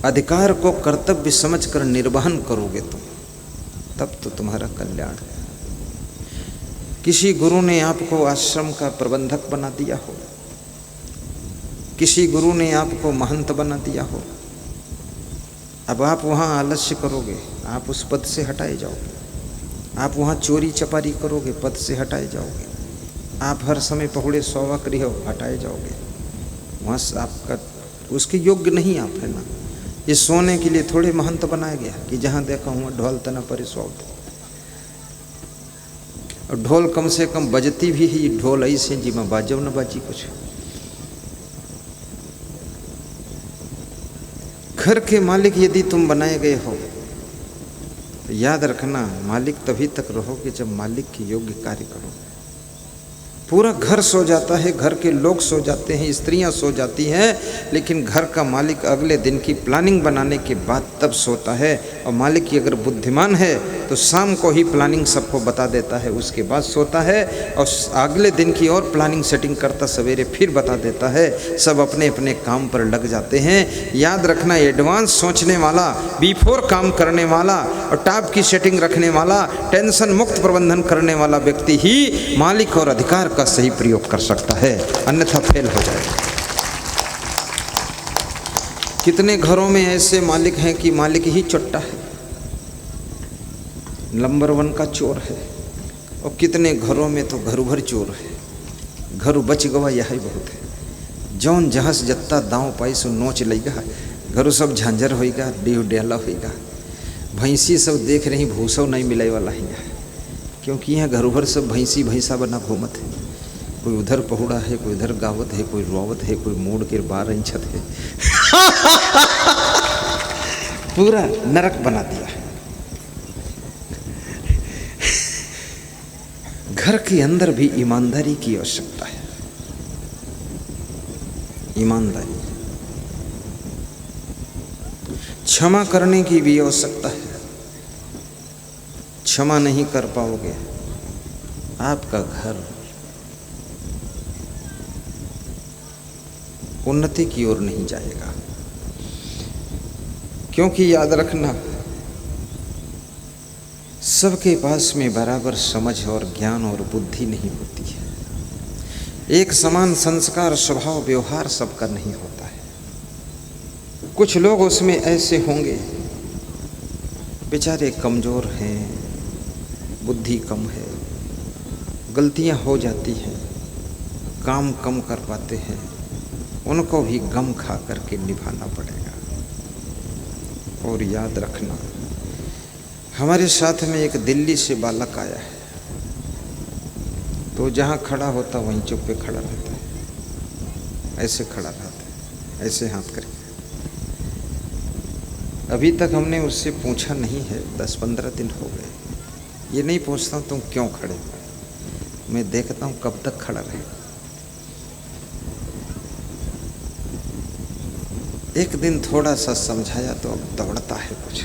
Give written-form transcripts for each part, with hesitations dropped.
अधिकार को कर्तव्य समझकर निर्वहन करोगे तुम, तब तो तुम्हारा कल्याण है। किसी गुरु ने आपको आश्रम का प्रबंधक बना दिया हो, किसी गुरु ने आपको महंत बना दिया हो, अब आप वहाँ आलस्य करोगे, आप उस पद से हटाए जाओगे। आप वहाँ चोरी चपारी करोगे, पद से हटाए जाओगे। आप हर समय पहुड़े सौवा करी हो, हटाए जाओगे। वहाँ आपका उसके योग्य नहीं आप, है ना। ये सोने के लिए थोड़े महंत बनाया गया कि जहाँ देखा हुआ ढोल तना पर सौत, और ढोल कम से कम बजती भी ही ढोल ऐसे जी में बाजव न बाजी कुछ। घर के मालिक यदि तुम बनाए गए हो तो याद रखना, मालिक तभी तक रहोगे जब मालिक के योग्य कार्य करो। पूरा घर सो जाता है, घर के लोग सो जाते हैं, स्त्रियां सो जाती हैं, लेकिन घर का मालिक अगले दिन की प्लानिंग बनाने के बाद तब सोता है। और मालिक की अगर बुद्धिमान है तो शाम को ही प्लानिंग सबको बता देता है, उसके बाद सोता है, और अगले दिन की और प्लानिंग सेटिंग करता सवेरे फिर बता देता है। सब अपने अपने काम पर लग जाते हैं। याद रखना, एडवांस सोचने वाला, बिफोर काम करने वाला और टॉप की सेटिंग रखने वाला, टेंशन मुक्त प्रबंधन करने वाला व्यक्ति ही मालिक और अधिकार का सही प्रयोग कर सकता है, अन्यथा फेल हो जाएगा। कितने घरों में ऐसे मालिक हैं कि मालिक ही चट्टा है, नंबर 1 का चोर है, और कितने घरों में तो घरू भर चोर है। घरू बच गवा यही बहुत है। जौन जहस जत्ता दांव पाई सो नोच लेगा, घरू सब झांझर होएगा, डीव डेला होएगा। भैंसी सब देख रही भूसव नहीं मिले वाला है, क्योंकि यहाँ घरू भर सब भैंसी भैंसा बना घूमत है। कोई उधर पहुड़ा है, कोई उधर गावत है, कोई रोवत है, कोई मोड़ के 12 इंचत है। पूरा नरक बना दिया है। घर के अंदर भी ईमानदारी की आवश्यकता है। ईमानदारी, क्षमा करने की भी आवश्यकता है। क्षमा नहीं कर पाओगे, आपका घर उन्नति की ओर नहीं जाएगा। क्योंकि याद रखना, सबके पास में बराबर समझ और ज्ञान और बुद्धि नहीं होती है। एक समान संस्कार, स्वभाव, व्यवहार सबका नहीं होता है। कुछ लोग उसमें ऐसे होंगे बेचारे कमज़ोर हैं, बुद्धि कम है, गलतियां हो जाती हैं, काम कम कर पाते हैं, उनको भी गम खा करके निभाना पड़ेगा। और याद रखना, हमारे साथ में एक दिल्ली से बालक आया है, तो जहाँ खड़ा होता वहीं चुप पे खड़ा रहता है, ऐसे खड़ा रहता है, ऐसे हाथ करके। अभी तक हमने उससे पूछा नहीं है, 10-15 दिन हो गए। ये नहीं पूछता हूँ तुम क्यों खड़े हो, मैं देखता हूँ कब तक खड़ा रहे। एक दिन थोड़ा सा समझाया तो अब दौड़ता है, कुछ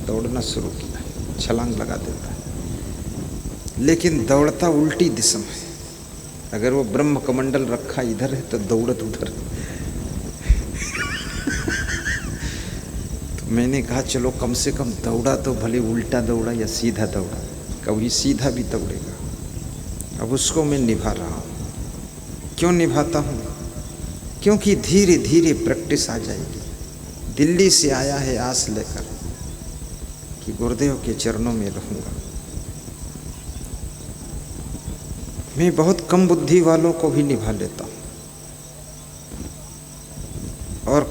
दौड़ना शुरू किया, छलांग लगा देता है, लेकिन दौड़ता उल्टी दिशा में। अगर वो ब्रह्म कमंडल रखा इधर है तो दौड़त उधर। तो मैंने कहा चलो कम से कम दौड़ा तो भले उल्टा दौड़ा या सीधा दौड़ा, कभी सीधा भी दौड़ेगा। अब उसको मैं निभा रहा हूँ। क्यों निभाता हूँ? क्योंकि धीरे धीरे प्रैक्टिस आ जाएगी। दिल्ली से आया है आस लेकर कि गुरुदेव के चरणों में रहूँगा। मैं बहुत कम बुद्धि वालों को भी निभा लेता हूँ और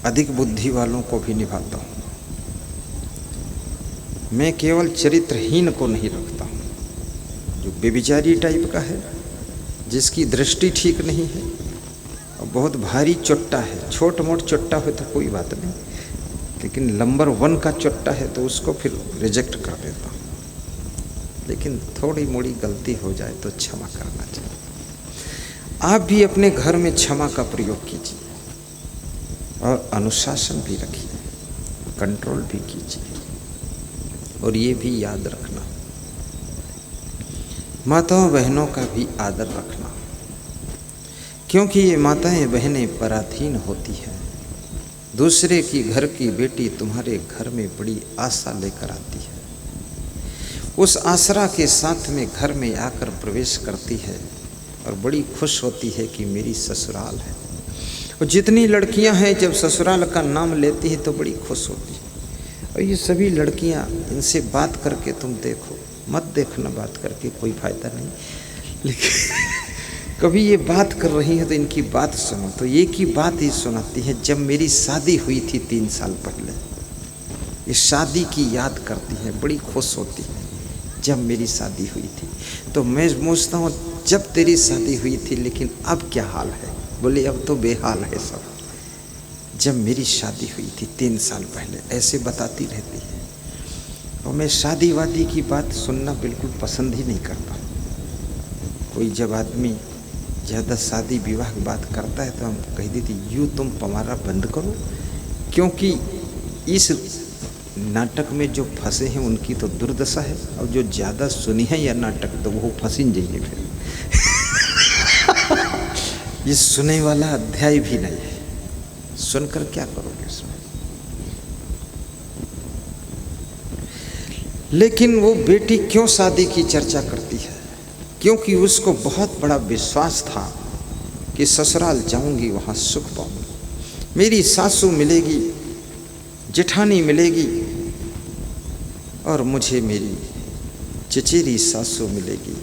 अधिक बुद्धि वालों को भी निभाता हूँ। मैं केवल चरित्रहीन को नहीं रखता हूँ, जो बेविचारी टाइप का है, जिसकी दृष्टि ठीक नहीं है और बहुत भारी चोट्टा है। छोट मोट चोट्टा हो तो कोई बात नहीं, लेकिन नंबर 1 का चोट्टा है तो उसको फिर रिजेक्ट कर देता हूँ। लेकिन थोड़ी मोड़ी गलती हो जाए तो क्षमा करना चाहिए। आप भी अपने घर में क्षमा का प्रयोग कीजिए और अनुशासन भी रखिए, कंट्रोल भी कीजिए। और ये भी याद रखना, माताओं बहनों का भी आदर रखना, क्योंकि ये माताएं बहनें पराधीन होती हैं दूसरे की घर की बेटी तुम्हारे घर में बड़ी आशा लेकर आती है, उस आसरा के साथ में घर में आकर प्रवेश करती है और बड़ी खुश होती है कि मेरी ससुराल है। और जितनी लड़कियां हैं जब ससुराल का नाम लेती है तो बड़ी खुश होती है। और ये सभी लड़कियां, इनसे बात करके तुम देखो, मत देखना बात करके कोई फायदा नहीं, लेकिन कभी ये बात कर रही है तो इनकी बात सुनो तो एक ही बात ही सुनाती है, जब मेरी शादी हुई थी 3 साल पहले, इस शादी की याद करती है, बड़ी खुश होती है जब मेरी शादी हुई थी। तो मैं पूछता हूँ जब तेरी शादी हुई थी लेकिन अब क्या हाल है? बोले अब तो बेहाल है सब। जब मेरी शादी हुई थी 3 साल पहले, ऐसे बताती रहती है। और मैं शादी वादी की बात सुनना बिल्कुल पसंद ही नहीं करता। कोई जब आदमी ज़्यादा शादी विवाह की बात करता है तो हम कह देती यूँ तुम पमारा बंद करो, क्योंकि इस नाटक में जो फंसे हैं उनकी तो दुर्दशा है, और जो ज़्यादा सुनी है यह नाटक तो वो फंसिन जाइए फिर। ये सुने वाला अध्याय भी नहीं है, सुनकर क्या करोगे इसमें? लेकिन वो बेटी क्यों शादी की चर्चा करती है? क्योंकि उसको बहुत बड़ा विश्वास था कि ससुराल जाऊंगी वहाँ सुख पाऊंगी, मेरी सासू मिलेगी, जेठानी मिलेगी, और मुझे मेरी चचेरी सासू मिलेगी,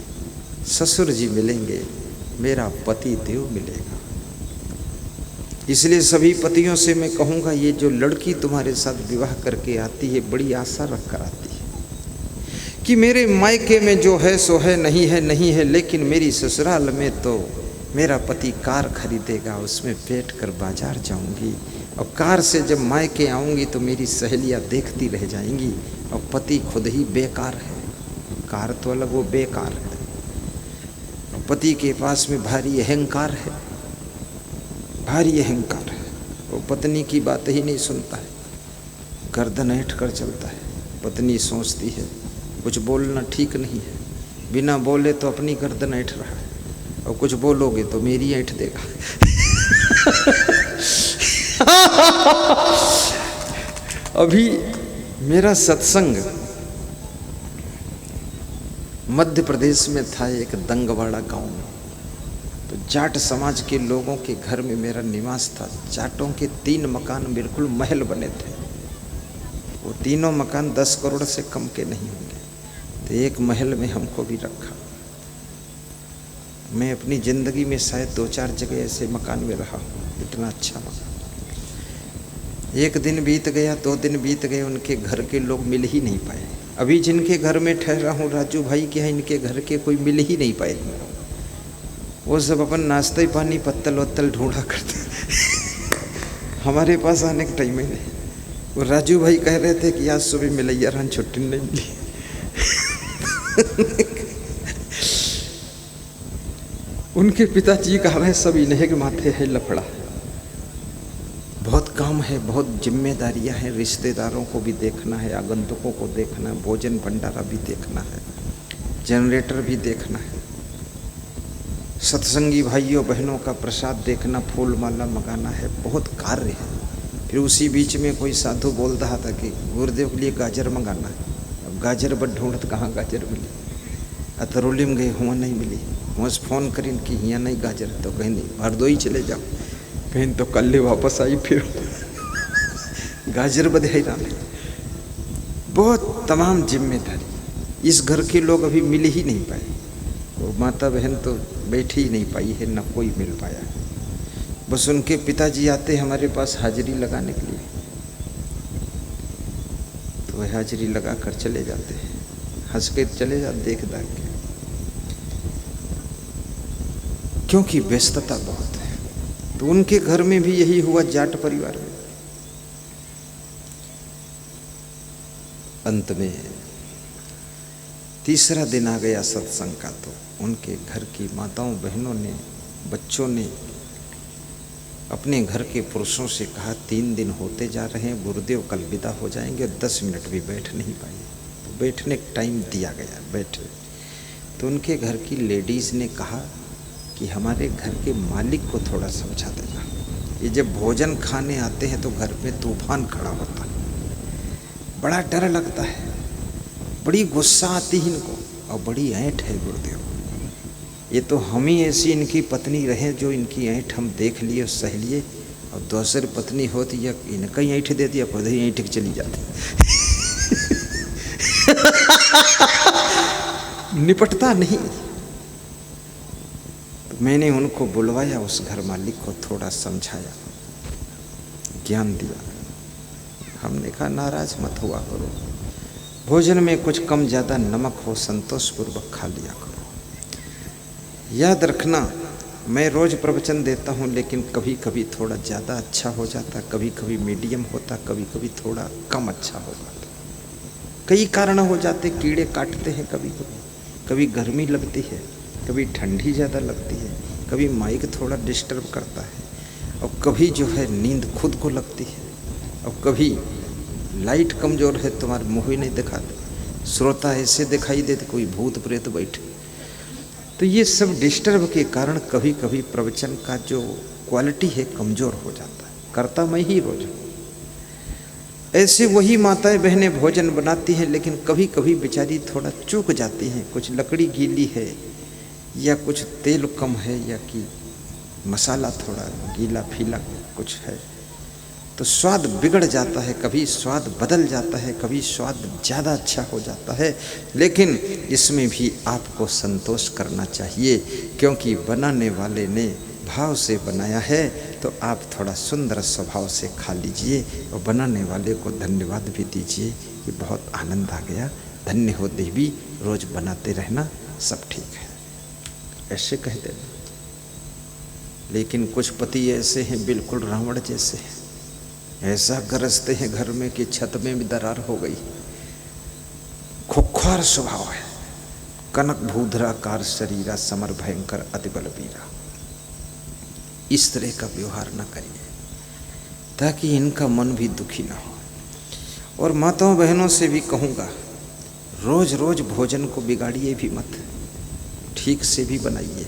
ससुर जी मिलेंगे, मेरा पति देव मिलेगा। इसलिए सभी पतियों से मैं कहूँगा, ये जो लड़की तुम्हारे साथ विवाह करके आती है बड़ी आशा रख कर आती है कि मेरे मायके में जो है सो है, नहीं है नहीं है, लेकिन मेरी ससुराल में तो मेरा पति कार खरीदेगा, उसमें बैठ कर बाजार जाऊंगी, और कार से जब मायके आऊंगी तो मेरी सहेलियां देखती रह जाएंगी, और पति खुद ही बेकार है, कार तो अलग, वो बेकार है। और पति के पास में भारी अहंकार है, भारी अहंकार है, वो पत्नी की बात ही नहीं सुनता है, गर्दन ऐंठ कर चलता है। पत्नी सोचती है कुछ बोलना ठीक नहीं है, बिना बोले तो अपनी गर्दन ऐंठ रहा है, और कुछ बोलोगे तो मेरी ऐंठ देगा। अभी मेरा सत्संग मध्य प्रदेश में था, एक दंगवाड़ा गांव में। तो जाट समाज के लोगों के घर में मेरा निवास था। जाटों के 3 मकान बिल्कुल महल बने थे। वो तीनों मकान 10 करोड़ से कम के नहीं होंगे। तो एक महल में हमको भी रखा। मैं अपनी ज़िंदगी में शायद 2-4 जगह ऐसे मकान में रहा हूँ, इतना अच्छा मकान। एक दिन बीत गया, 2 दिन बीत गए, उनके घर के लोग मिल ही नहीं पाए। अभी जिनके घर में ठहरा हूँ राजू भाई के हैं, इनके घर के कोई मिल ही नहीं पाए। वो सब अपन नाश्ते पानी पत्तल वत्तल ढूंढा करते। हमारे पास आने का टाइम ही नहीं। वो राजू भाई कह रहे थे कि आज सुबह मिलैया रहन छुट्टी नहीं मिली। उनके पिताजी कह रहे हैं सब इन्हें के माथे है लफड़ा, बहुत काम है, बहुत जिम्मेदारियां हैं, रिश्तेदारों को भी देखना है, आगंतुकों को देखना है, भोजन भंडारा भी देखना है, जनरेटर भी देखना है, सत्संगी भाइयों बहनों का प्रसाद देखना, फूल माला मंगाना है, बहुत कार्य है। फिर उसी बीच में कोई साधु बोल रहा था कि गुरुदेव के लिए गाजर मंगाना है। अब गाजर बट ढूंढत कहाँ गाजर मिली, अतरौली में गए हुआ नहीं मिली, वहाँ से फ़ोन करीन कि यहाँ नहीं गाजर, तो कहीं नहीं हरदोई चले जाओ, कहीं तो कल वापस आई फिर गाजर बधाई ना। बहुत तमाम जिम्मेदारी। इस घर के लोग अभी मिल ही नहीं पाए, वो माता बहन तो बैठ ही नहीं पाई है, ना कोई मिल पाया। बस उनके पिताजी आते हमारे पास हाजिरी लगाने के लिए, तो वह हाजिरी लगा कर चले जाते हैं, हंस के चले जाते देख दाख के, क्योंकि व्यस्तता बहुत है। तो उनके घर में भी यही हुआ, जाट परिवार में। अंत में तीसरा दिन आ गया सत्संग का, तो उनके घर की माताओं बहनों ने, बच्चों ने अपने घर के पुरुषों से कहा 3 दिन होते जा रहे हैं, गुरुदेव कल विदा हो जाएंगे, 10 मिनट भी बैठ नहीं पाए। तो बैठने का टाइम दिया गया, बैठे। तो उनके घर की लेडीज़ ने कहा कि हमारे घर के मालिक को थोड़ा समझा देना। ये जब भोजन खाने आते हैं तो घर में तूफान खड़ा होता है, बड़ा डर लगता है, बड़ी गुस्सा आती है इनको और बड़ी ऐंठ है गुरुदेव। ये तो हम ही ऐसी इनकी पत्नी रहे जो इनकी ऐंठ हम देख लिए सह लिए, और दूसरी पत्नी होती या इनका ही ऐंठ देती या खुद ही ऐंठ के चली जाती निपटता नहीं। तो मैंने उनको बुलवाया, उस घर मालिक को थोड़ा समझाया, ज्ञान दिया। हमने कहा नाराज मत हुआ करो, भोजन में कुछ कम ज़्यादा नमक हो संतोषपूर्वक खा लिया करो। याद रखना, मैं रोज़ प्रवचन देता हूँ लेकिन कभी कभी थोड़ा ज़्यादा अच्छा हो जाता, कभी कभी मीडियम होता, कभी कभी थोड़ा कम अच्छा हो जाता। कई कारण हो जाते, कीड़े काटते हैं, कभी गर्मी लगती है, कभी ठंडी ज़्यादा लगती है, कभी माइक थोड़ा डिस्टर्ब करता है, और कभी जो है नींद खुद को लगती है, और कभी लाइट कमज़ोर है, तुम्हारे मुँह ही नहीं दिखाते, श्रोता ऐसे दिखाई देते कोई भूत प्रेत बैठे। तो ये सब डिस्टर्ब के कारण कभी कभी प्रवचन का जो क्वालिटी है कमज़ोर हो जाता है, करता मैं ही रोज। ऐसे वही माताएं बहनें भोजन बनाती हैं लेकिन कभी कभी बेचारी थोड़ा चूक जाती हैं, कुछ लकड़ी गीली है या कुछ तेल कम है या कि मसाला थोड़ा गीला फीला कुछ है, तो स्वाद बिगड़ जाता है, कभी स्वाद बदल जाता है, कभी स्वाद ज़्यादा अच्छा हो जाता है। लेकिन इसमें भी आपको संतोष करना चाहिए, क्योंकि बनाने वाले ने भाव से बनाया है, तो आप थोड़ा सुंदर स्वभाव से खा लीजिए और बनाने वाले को धन्यवाद भी दीजिए कि बहुत आनंद आ गया, धन्य हो देवी, रोज़ बनाते रहना, सब ठीक है, ऐसे कह देना। लेकिन कुछ पति ऐसे हैं बिल्कुल रावण जैसे हैं, ऐसा गरजते हैं घर में कि छत में भी दरार हो गई, खुख्वार स्वभाव है, कनक भूधराकार शरीरा समर भयंकर अति बलबीरा। इस तरह का व्यवहार न करिए ताकि इनका मन भी दुखी ना हो। और माताओं बहनों से भी कहूँगा, रोज रोज भोजन को बिगाड़िए भी मत, ठीक से भी बनाइए,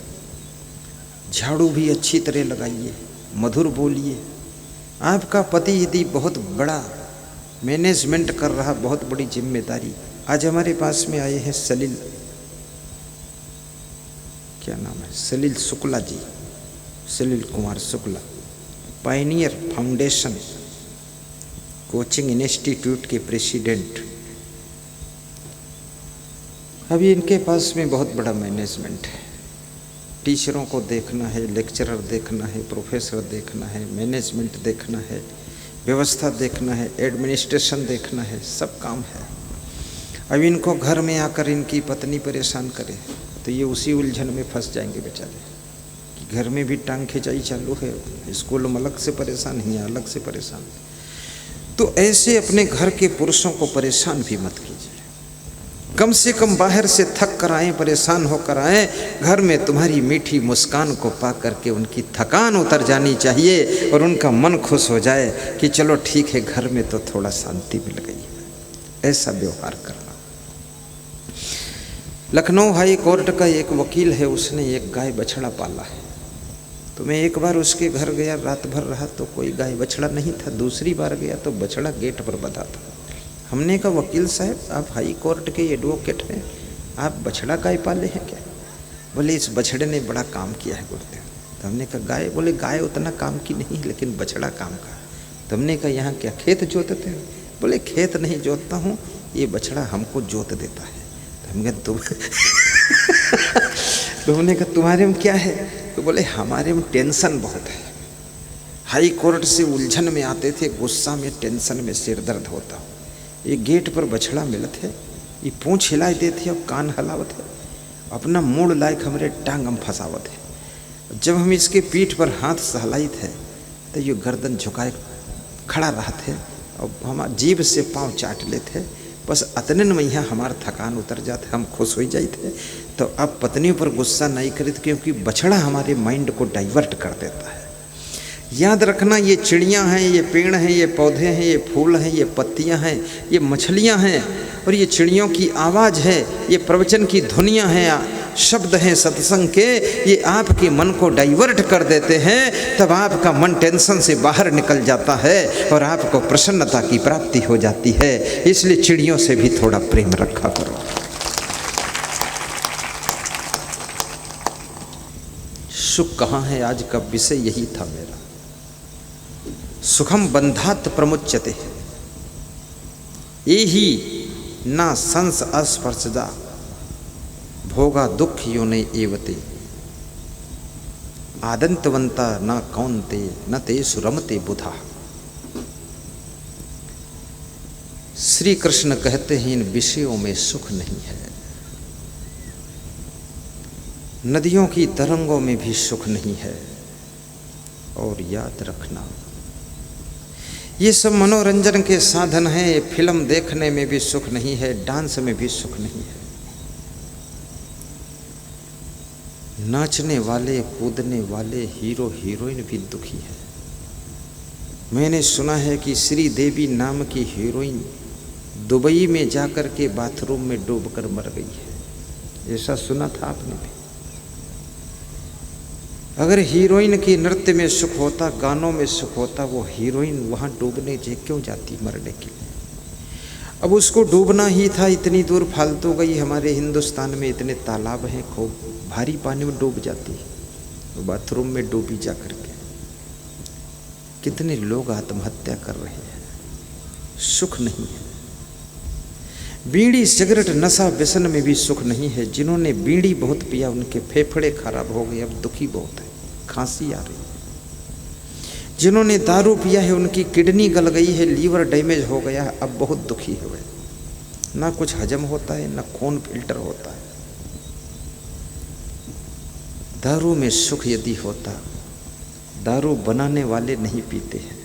झाड़ू भी अच्छी तरह लगाइए, मधुर बोलिए। आपका पति यदि बहुत बड़ा मैनेजमेंट कर रहा, बहुत बड़ी जिम्मेदारी, आज हमारे पास में आए हैं सलील, क्या नाम है, Salil Shukla ji, Salil Kumar Shukla, pioneer foundation coaching institute के प्रेसिडेंट। अभी इनके पास में बहुत बड़ा मैनेजमेंट है, टीचरों को देखना है, लेक्चरर देखना है, प्रोफेसर देखना है, मैनेजमेंट देखना है, व्यवस्था देखना है, एडमिनिस्ट्रेशन देखना है, सब काम है। अब इनको घर में आकर इनकी पत्नी परेशान करे तो ये उसी उलझन में फंस जाएंगे बेचारे कि घर में भी टांग खिंचाई चालू है, स्कूल में अलग से परेशान, यहाँ अलग से परेशान। तो ऐसे अपने घर के पुरुषों को परेशान भी मत कीजिए, कम से कम बाहर से थक कर आएँ, परेशान होकर आएँ, घर में तुम्हारी मीठी मुस्कान को पा करके उनकी थकान उतर जानी चाहिए और उनका मन खुश हो जाए कि चलो ठीक है, घर में तो थोड़ा शांति मिल गई है। ऐसा व्यवहार करना। लखनऊ हाई कोर्ट का एक वकील है, उसने एक गाय बछड़ा पाला है। तो मैं एक बार उसके घर गया, रात भर रहा तो कोई गाय बछड़ा नहीं था। दूसरी बार गया तो बछड़ा गेट पर बंधा था। हमने कहा वकील साहब, आप हाई कोर्ट के एडवोकेट हैं, आप बछड़ा गाय पाले हैं क्या? बोले इस बछड़े ने बड़ा काम किया है गुरुदेव। तो हमने कहा गाय? बोले गाय उतना काम की नहीं, लेकिन बछड़ा काम का। तो हमने कहा यहाँ क्या खेत जोतते हैं? बोले खेत नहीं जोतता हूँ, ये बछड़ा हमको जोत देता है। तो हमने कहा तो हमने कहा तुम्हारे में क्या है? तो बोले हमारे में टेंशन बहुत है, हाई कोर्ट से उलझन में आते थे, गुस्सा में, टेंशन में सिर दर्द होता। ये गेट पर बछड़ा मिलत है, ये पूँछ हिलाए देते और कान हलावत है, अपना मूड लायक हमारे टांग हम फंसावत है। जब हम इसके पीठ पर हाथ सहलाई थे तो ये गर्दन झुकाए खड़ा रहते और हम जीभ से पाँव चाट लेते। बस अतने में यहाँ हमारा थकान उतर जाते, हम खुश हो जाते। तो अब पत्नी पर गुस्सा नहीं करें क्योंकि बछड़ा हमारे माइंड को डाइवर्ट कर देता है। याद रखना, ये चिड़ियाँ हैं, ये पेड़ हैं, ये पौधे हैं, ये फूल हैं, ये पत्तियाँ हैं, ये मछलियाँ हैं और ये चिड़ियों की आवाज़ है, ये प्रवचन की धुनियाँ हैं, शब्द हैं सत्संग के, ये आपके मन को डाइवर्ट कर देते हैं, तब आपका मन टेंशन से बाहर निकल जाता है और आपको प्रसन्नता की प्राप्ति हो जाती है। इसलिए चिड़ियों से भी थोड़ा प्रेम रखा करो। सुख कहाँ है, आज का विषय यही था मेरा। सुखम बंधात प्रमुच्यते, यही ना संस अस्पर्शजा भोगा दुख योने एवते आदंतवंता न कौनते न ते सुरमते बुधा। श्री कृष्ण कहते हैं इन विषयों में सुख नहीं है। नदियों की तरंगों में भी सुख नहीं है। और याद रखना, ये सब मनोरंजन के साधन हैं। फिल्म देखने में भी सुख नहीं है, डांस में भी सुख नहीं है। नाचने वाले कूदने वाले हीरो हीरोइन भी दुखी है। मैंने सुना है कि श्री देवी नाम की हीरोइन दुबई में जाकर के बाथरूम में डूबकर मर गई है। ऐसा सुना था आपने भी? अगर हीरोइन की नृत्य में सुख होता, गानों में सुख होता, वो हीरोइन वहाँ डूबने क्यों जाती मरने के लिए? अब उसको डूबना ही था, इतनी दूर फालतू गई। हमारे हिंदुस्तान में इतने तालाब हैं, खूब भारी पानी में डूब जाती है, तो बाथरूम में डूबी जा करके। कितने लोग आत्महत्या कर रहे हैं, सुख नहीं है। बीड़ी सिगरेट नशा व्यसन में भी सुख नहीं है। जिन्होंने बीड़ी बहुत पिया उनके फेफड़े खराब हो गए, अब दुखी बहुत है, खांसी आ रही है। जिन्होंने दारू पिया है उनकी किडनी गल गई है, लीवर डैमेज हो गया है, अब बहुत दुखी हुए। ना कुछ हजम होता है, ना खून फिल्टर होता है। दारू में सुख यदि होता, दारू बनाने वाले नहीं पीते हैं।